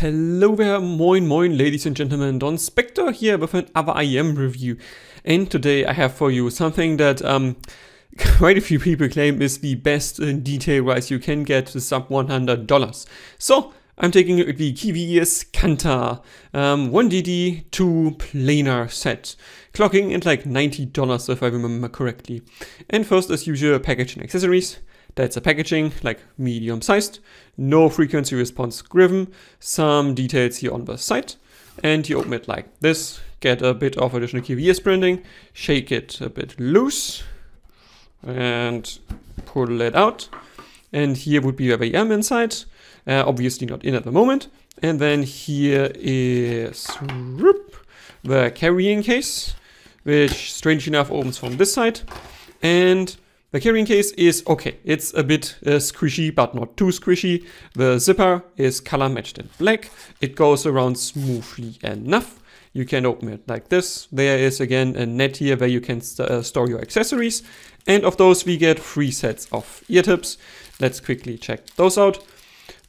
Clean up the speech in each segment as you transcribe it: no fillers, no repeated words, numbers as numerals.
Hello there, moin moin ladies and gentlemen, Donspektor here with another IEM review. And today I have for you something that quite a few people claim is the best detail-wise you can get to sub $100. So I'm taking the Kiwi Ears Canta 1DD 2 planar set, clocking at like $90 if I remember correctly. And first, as usual, package and accessories. That's a packaging, like medium sized, no frequency response driven, some details here on the side, and you open it like this, get a bit of additional Kiwi Ears branding, shake it a bit loose, and pull it out. And here would be where I am inside, obviously not in at the moment. And then here is the carrying case, which strangely enough opens from this side. And the carrying case is okay. It's a bit squishy, but not too squishy. The zipper is color matched in black. It goes around smoothly enough. You can open it like this. There is again a net here where you can store your accessories. And of those, we get 3 sets of ear tips. Let's quickly check those out.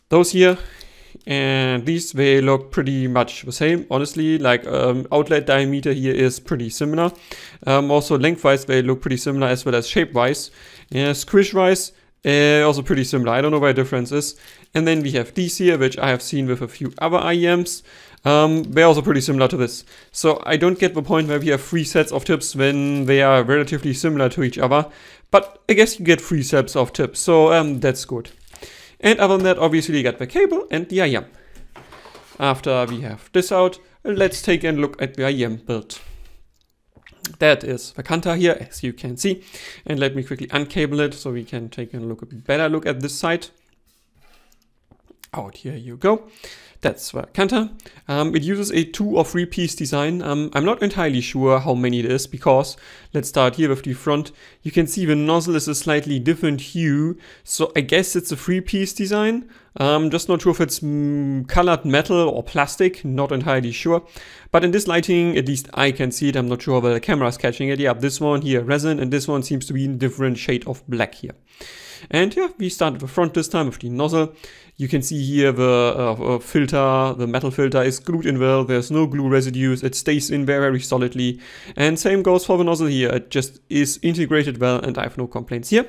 Those here and these, they look pretty much the same, honestly. Like outlet diameter here is pretty similar. Also lengthwise they look pretty similar, as well as shape-wise. Squish-wise also pretty similar. I don't know where the difference is. And then we have these here, which I have seen with a few other IEMs. They're also pretty similar to this. So I don't get the point where we have 3 sets of tips when they are relatively similar to each other. But I guess you get 3 sets of tips, so that's good. And other than that, obviously you got the cable and the IEM. After we have this out, let's take a look at the IEM build. That is the Canta here, as you can see. And let me quickly uncable it so we can take a better look at this side. Out here you go. That's the Canta. It uses a 2 or 3 piece design. I'm not entirely sure how many it is, because let's start here with the front. You can see the nozzle is a slightly different hue, so I guess it's a 3 piece design. Just not sure if it's colored metal or plastic, not entirely sure. But in this lighting, at least I can see it. I'm not sure whether the camera is catching it. Yeah, this one here resin, and this one seems to be in a different shade of black here. And yeah, we start at the front this time with the nozzle. You can see here the filter, the metal filter is glued in well. There's no glue residues. It stays in very solidly. And same goes for the nozzle here. It just is integrated well, and I have no complaints here.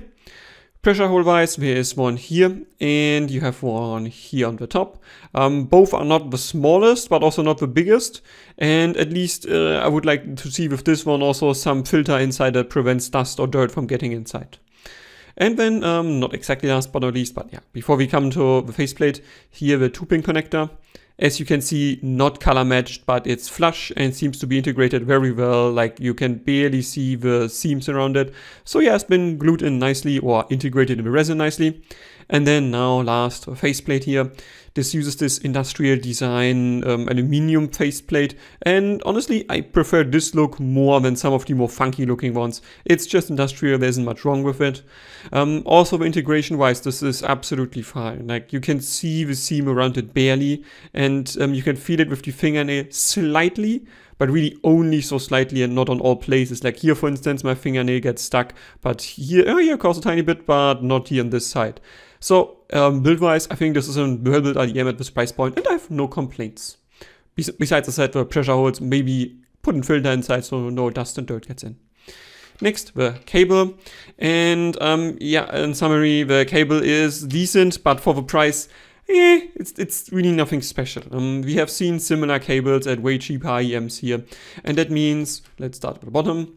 Pressure hole wise, there is one here, and you have one here on the top. Both are not the smallest, but also not the biggest. And at least I would like to see with this one also some filter inside that prevents dust or dirt from getting inside. And then, not exactly last but not least, but yeah, before we come to the faceplate, here the 2-pin connector. As you can see, not color matched, but it's flush and seems to be integrated very well. Like, you can barely see the seams around it. So yeah, it's been glued in nicely or integrated in the resin nicely. And then now last, faceplate here. This uses this industrial design aluminium faceplate, and honestly I prefer this look more than some of the more funky looking ones. It's just industrial, there isn't much wrong with it. Also integration wise, this is absolutely fine. Like, you can see the seam around it barely, and you can feel it with the fingernail slightly, but really only so slightly and not on all places. Like here, for instance, my fingernail gets stuck, but here, here of course a tiny bit, but not here on this side. So build-wise, I think this is a well-built IEM at this price point, and I have no complaints. Besides, I said the pressure holes, maybe put a filter inside so no dust and dirt gets in. Next, the cable. And yeah, in summary, the cable is decent, but for the price, it's really nothing special. We have seen similar cables at way cheaper IEMs here, and that means, let's start at the bottom.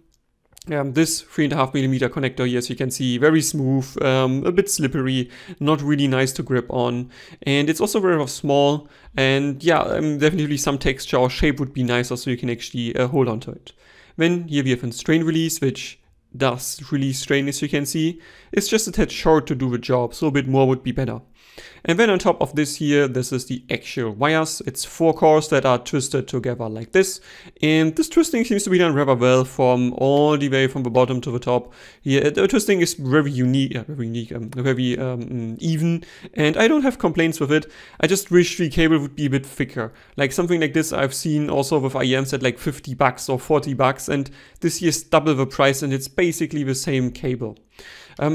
This 3.5mm connector here, as you can see, very smooth, a bit slippery, not really nice to grip on, and it's also very small, and yeah, definitely some texture or shape would be nicer so you can actually hold on to it. Then here we have a strain release, which does release strain, as you can see. It's just a tad short to do the job, so a bit more would be better. And then on top of this here, this is the actual wires. It's 4 cores that are twisted together like this. And this twisting seems to be done rather well from all the way from the bottom to the top. Here, the twisting is very unique, very even. And I don't have complaints with it. I just wish the cable would be a bit thicker. Like something like this I've seen also with IEMs at like $50 or $40. And this here is double the price, and it's basically the same cable.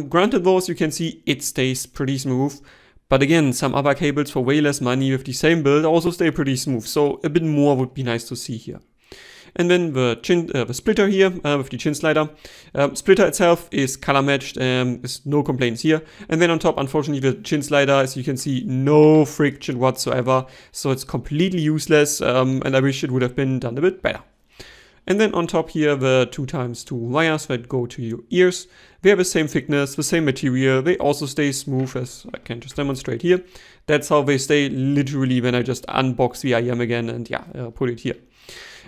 Granted though, as you can see, it stays pretty smooth. But again, some other cables for way less money with the same build also stay pretty smooth, so a bit more would be nice to see here. And then the splitter here with the chin slider. Splitter itself is color matched, there's no complaints here. And then on top, unfortunately, the chin slider, as you can see, no friction whatsoever. So it's completely useless, and I wish it would have been done a bit better. And then on top here, the 2x2 wires that go to your ears. They have the same thickness, the same material. They also stay smooth, as I can just demonstrate here. That's how they stay literally when I just unbox the IEM again and yeah, put it here.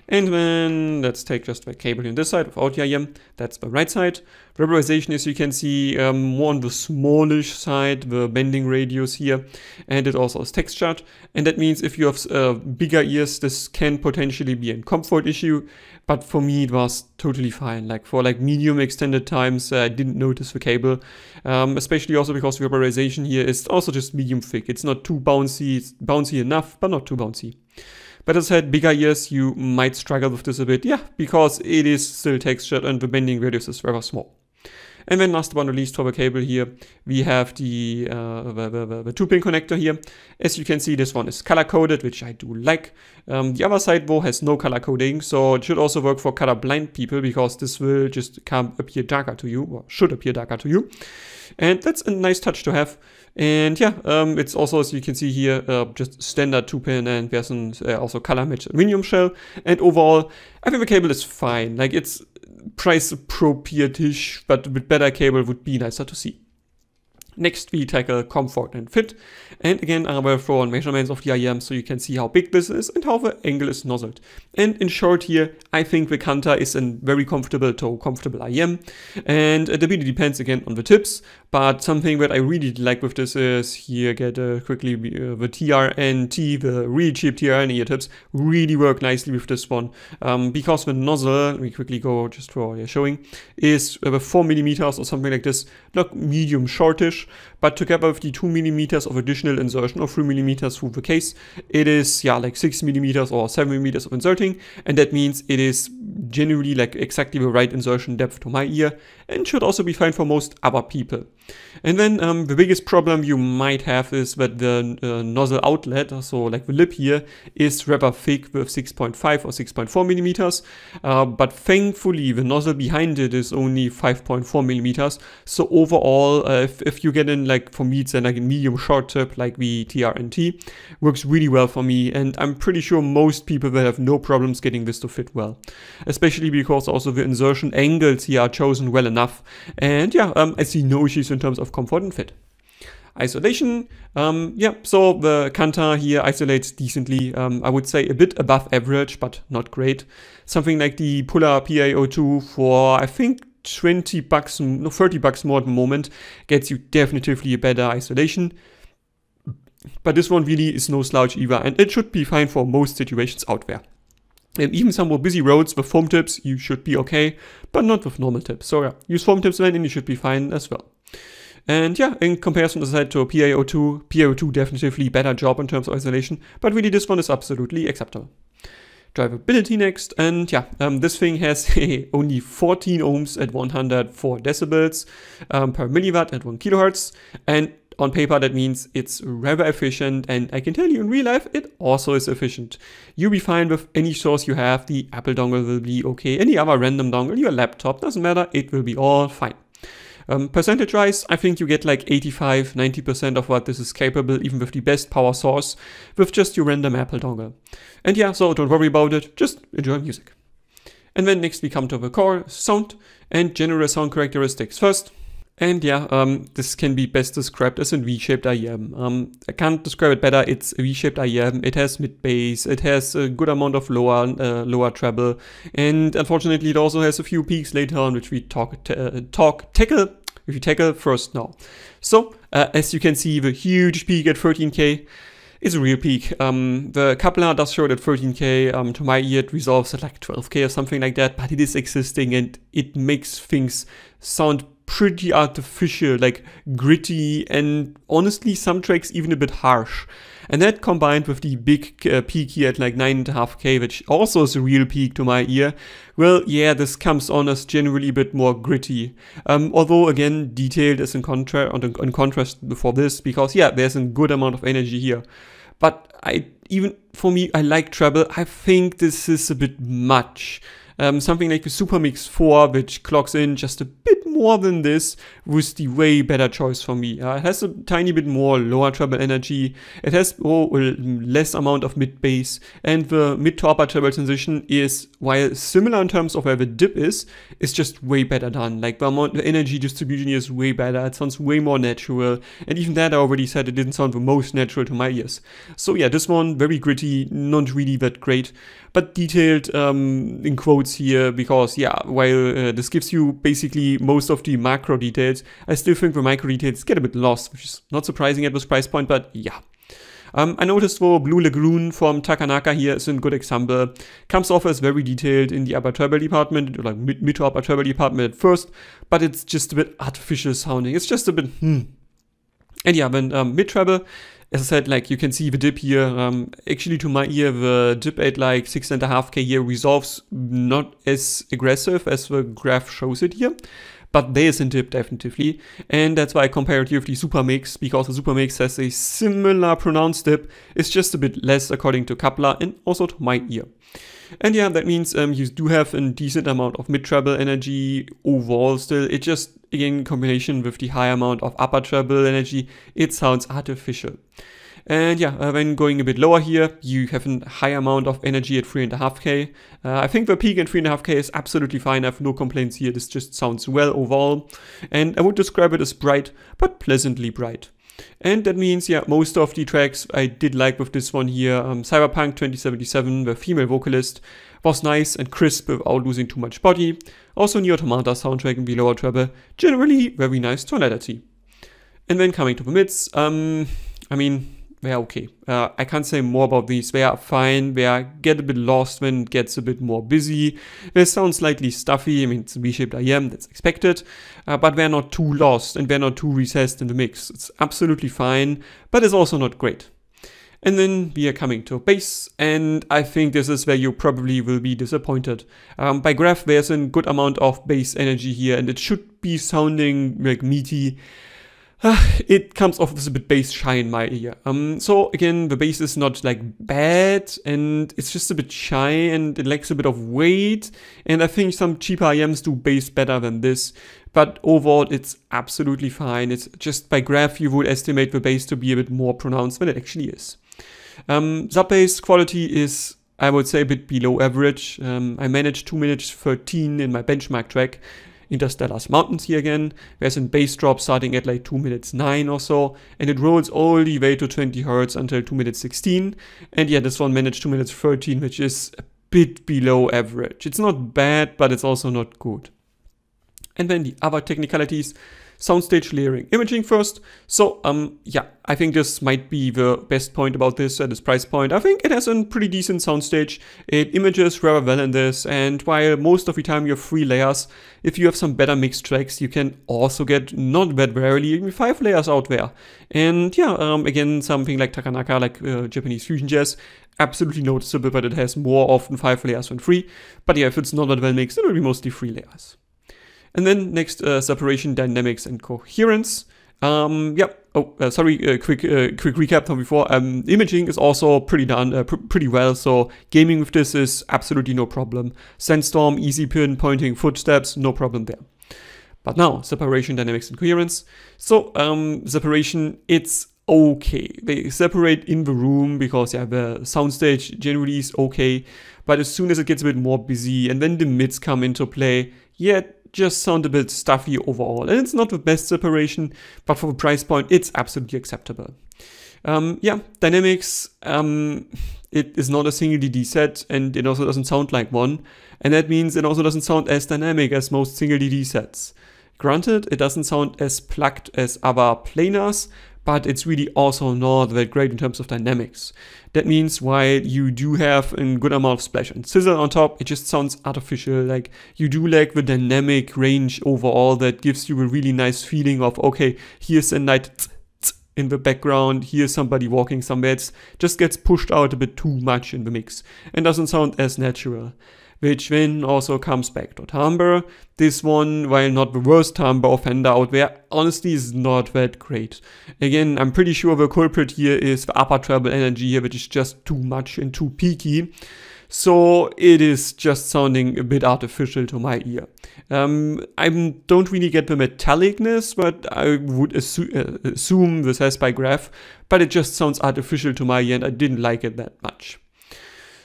And then let's take just the cable on this side without the IEM. That's the right side. Rubberization, as you can see, more on the smallish side, the bending radius here, and it also is textured. And that means if you have bigger ears, this can potentially be a comfort issue. But for me, it was totally fine. Like for like medium extended times, I didn't notice the cable, especially also because the rubberization here is also just medium thick. It's not too bouncy. It's bouncy enough, but not too bouncy. But as I said, bigger ears, you might struggle with this a bit, yeah, because it is still textured and the bending radius is rather small. And then last but not least for the cable here, we have the 2-pin connector here. As you can see, this one is color-coded, which I do like. The other side though has no color coding, so it should also work for color-blind people because this will just appear darker to you, or should appear darker to you. And that's a nice touch to have. And yeah, it's also, as you can see here, just standard 2-pin, and there's an also color matched aluminum shell. And overall, I think the cable is fine. Like it's price appropriate-ish, but with better cable would be nicer to see. Next, we tackle comfort and fit. And again, I will throw on measurements of the IEM so you can see how big this is and how the angle is nozzled. And in short here, I think the Canta is a very comfortable to comfortable IEM. And it really depends again on the tips. But something that I really like with this is here, get quickly the TRNT, the really cheap TRN ear tips, really work nicely with this one. Because the nozzle, we quickly go just for showing, is 4mm or something like this, look medium shortish. But together with the 2mm of additional insertion or 3mm through the case, it is yeah like 6mm or 7mm of inserting, and that means it is generally like exactly the right insertion depth to my ear, and should also be fine for most other people. And then the biggest problem you might have is that the nozzle outlet, so like the lip here, is rather thick with 6.5 or 6.4mm, but thankfully the nozzle behind it is only 5.4mm, so overall if you get in, like for me it's like a medium short tip like the TRNT, works really well for me, and I'm pretty sure most people will have no problems getting this to fit well, especially because also the insertion angles here are chosen well enough, and yeah, I see no issues in terms of comfort and fit. Isolation, yeah, so the Canta here isolates decently, I would say a bit above average, but not great. Something like the Polar PA02 for, I think, 20 bucks, no, 30 bucks more at the moment, gets you definitively a better isolation. But this one really is no slouch either, and it should be fine for most situations out there. And even some more busy roads with foam tips, you should be okay, but not with normal tips. So yeah, use foam tips then and you should be fine as well. And yeah, in comparison, as I said, to PA02 definitively better job in terms of isolation, but really this one is absolutely acceptable. Drivability next, and yeah, this thing has only 14 ohms at 104 decibels per milliwatt at 1 kilohertz, and on paper that means it's rather efficient, and I can tell you in real life it also is efficient. You'll be fine with any source you have, the Apple dongle will be okay, any other random dongle, your laptop, doesn't matter, it will be all fine. Percentage-wise, I think you get like 85–90% of what this is capable, even with the best power source, with just your random Apple dongle. And yeah, so don't worry about it, just enjoy music. And then next we come to the core, sound, and general sound characteristics first. And yeah, this can be best described as a V-shaped IEM. I can't describe it better, it's a V-shaped IEM, it has mid-bass, it has a good amount of lower treble, and unfortunately it also has a few peaks later on, which we tackle first now. So, as you can see, the huge peak at 13K is a real peak. The coupler does show it at 13K, to my ear it resolves at like 12K or something like that, but it is existing and it makes things sound pretty artificial, like gritty, and honestly some tracks even a bit harsh. And that combined with the big peak here at like 9.5K, which also is a real peak to my ear, well, yeah, this comes on as generally a bit more gritty. Although, again, detailed is in contrast before this, because, yeah, there's a good amount of energy here. But even for me, I like treble. I think this is a bit much. Something like the Supermix 4, which clocks in just a bit more than this, was the way better choice for me. It has a tiny bit more lower treble energy, it has less amount of mid bass, and the mid to upper treble transition is, while similar in terms of where the dip is just way better done. Like the energy distribution here is way better, it sounds way more natural, and even that I already said it didn't sound the most natural to my ears. So yeah, this one, very gritty, not really that great, but detailed in quotes here, because yeah, while this gives you basically most of the macro details, I still think the micro details get a bit lost, which is not surprising at this price point, but yeah. I noticed though Blue Lagoon from Takanaka here is a good example. Comes off as very detailed in the upper treble department, like mid to upper treble department at first, but it's just a bit artificial sounding. It's just a bit And yeah, when mid-treble, as I said, like you can see the dip here, actually to my ear, the dip at like 6.5K here resolves not as aggressive as the graph shows it here, but there is a dip definitively, and that's why I compare it here with the Supermix, because the Supermix has a similar pronounced dip, it's just a bit less according to coupler and also to my ear. And yeah, that means you do have a decent amount of mid-treble energy overall still. It just, again, in combination with the high amount of upper treble energy, it sounds artificial. And yeah, when going a bit lower here, you have a high amount of energy at 3.5K. I think the peak at 3.5K is absolutely fine. I have no complaints here. This just sounds well overall. And I would describe it as bright, but pleasantly bright. And that means, yeah, most of the tracks I did like with this one here. Cyberpunk 2077, the female vocalist, was nice and crisp without losing too much body. Also Nier Automata soundtrack in the lower treble, generally very nice tonality. And then coming to the mids, I mean, they're okay. I can't say more about these. They are fine. They get a bit lost when it gets a bit more busy. They sound slightly stuffy. I mean, it's a V-shaped IEM, that's expected. But they're not too lost and they're not too recessed in the mix. It's absolutely fine, but it's also not great. And then we are coming to bass, and I think this is where you probably will be disappointed. By graph, there's a good amount of bass energy here, and it should be sounding like meaty. It comes off as a bit bass shy in my ear. So again, the bass is not like bad, and it's just a bit shy and it lacks a bit of weight. And I think some cheaper IEMs do bass better than this. But overall, it's absolutely fine. It's just by graph, you would estimate the bass to be a bit more pronounced than it actually is. Sub-bass quality is, I would say, a bit below average. I managed 2 minutes 13 in my benchmark track. Interstellar's Mountains here again. There's a bass drop starting at like 2 minutes 9 or so, and it rolls all the way to 20 Hz until 2 minutes 16. And yeah, this one managed 2 minutes 13, which is a bit below average. It's not bad, but it's also not good. And then the other technicalities. Soundstage layering imaging first. So yeah, I think this might be the best point about this at this price point. I think it has a pretty decent soundstage. It images rather well in this, and while most of the time you have 3 layers, if you have some better mixed tracks, you can also get, not that rarely, even 5 layers out there. And yeah, again, something like Takanaka, like Japanese fusion jazz, absolutely noticeable, but it has more often 5 layers than 3. But yeah, if it's not that well mixed, it will be mostly 3 layers. And then next, separation, dynamics, and coherence. Quick recap from before. Imaging is also pretty well, so gaming with this is absolutely no problem. Sandstorm, easy pinpointing footsteps, no problem there. But now, separation, dynamics, and coherence. So, separation, it's okay. They separate in the room because, yeah, the soundstage generally is okay. But as soon as it gets a bit more busy and then the mids come into play, yeah, just sound a bit stuffy overall. And it's not the best separation, but for the price point, it's absolutely acceptable. Yeah, dynamics, it is not a single DD set, and it also doesn't sound like one. And that means it also doesn't sound as dynamic as most single DD sets. Granted, it doesn't sound as plugged as other planars, but it's really also not that great in terms of dynamics. That means while you do have a good amount of splash and sizzle on top, it just sounds artificial. Like, you do lack the dynamic range overall that gives you a really nice feeling of, okay, here's a nice in the background, hear somebody walking somewhere. It just gets pushed out a bit too much in the mix and doesn't sound as natural. Which then also comes back to timbre. This one, while not the worst timbre of Fender out there, honestly is not that great. Again, I'm pretty sure the culprit here is the upper-treble energy here, which is just too much and too peaky. So it is just sounding a bit artificial to my ear. I don't really get the metallicness, but I would assume this has by graph, but it just sounds artificial to my ear and I didn't like it that much.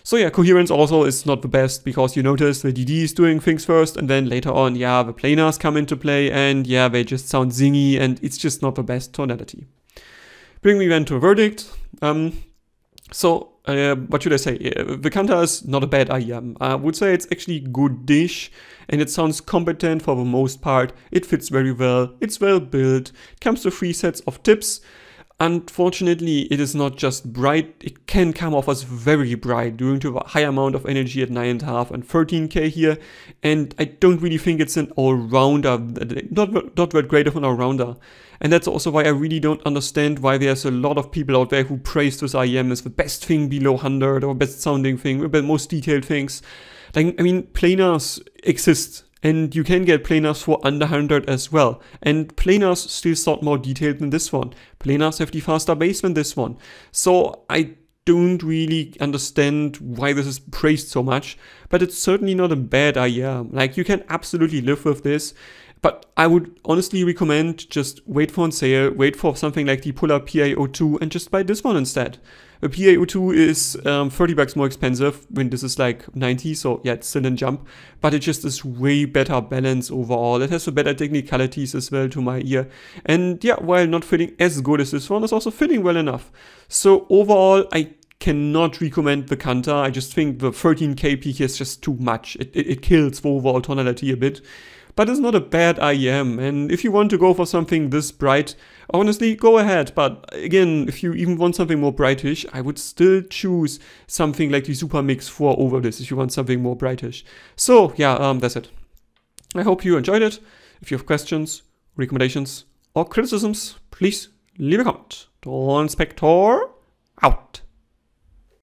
So yeah, Coherence also is not the best because you notice the DD is doing things first and then later on, yeah, the planars come into play and yeah, they just sound zingy and it's just not the best tonality. Bring me then to a verdict. What should I say? The Canta is not a bad IEM. I would say it's actually good-ish and it sounds competent for the most part. It fits very well, it's well built, it comes with 3 sets of tips. Unfortunately, it is not just bright, it can come off as very bright due to the high amount of energy at 9.5 and 13K here, and I don't really think it's an all-rounder, not that great of an all-rounder. And that's also why I really don't understand why there's a lot of people out there who praise this IEM as the best thing below 100 or best sounding thing, the most detailed things. Like, I mean, planars exist. And you can get planars for under 100 as well. And planars still sound more detailed than this one. Planars have the faster bass than this one. So I don't really understand why this is praised so much. But it's certainly not a bad idea. Like, you can absolutely live with this. But I would honestly recommend just wait for on sale, wait for something like the Puller PA02 and just buy this one instead. The PA02 is 30 bucks more expensive when this is like 90, so yeah, it's still a jump. But it just is way better balance overall. It has a better technicalities as well to my ear. And yeah, while not feeling as good as this one, it's also feeling well enough. So overall, I cannot recommend the Canta. I just think the 13K peak is just too much. It kills the overall tonality a bit. But it's not a bad IEM, and if you want to go for something this bright, honestly, go ahead. But again, if you even want something more brightish, I would still choose something like the Supermix 4 over this if you want something more brightish. So yeah, that's it. I hope you enjoyed it. If you have questions, recommendations, or criticisms, please leave a comment. Donspektor out.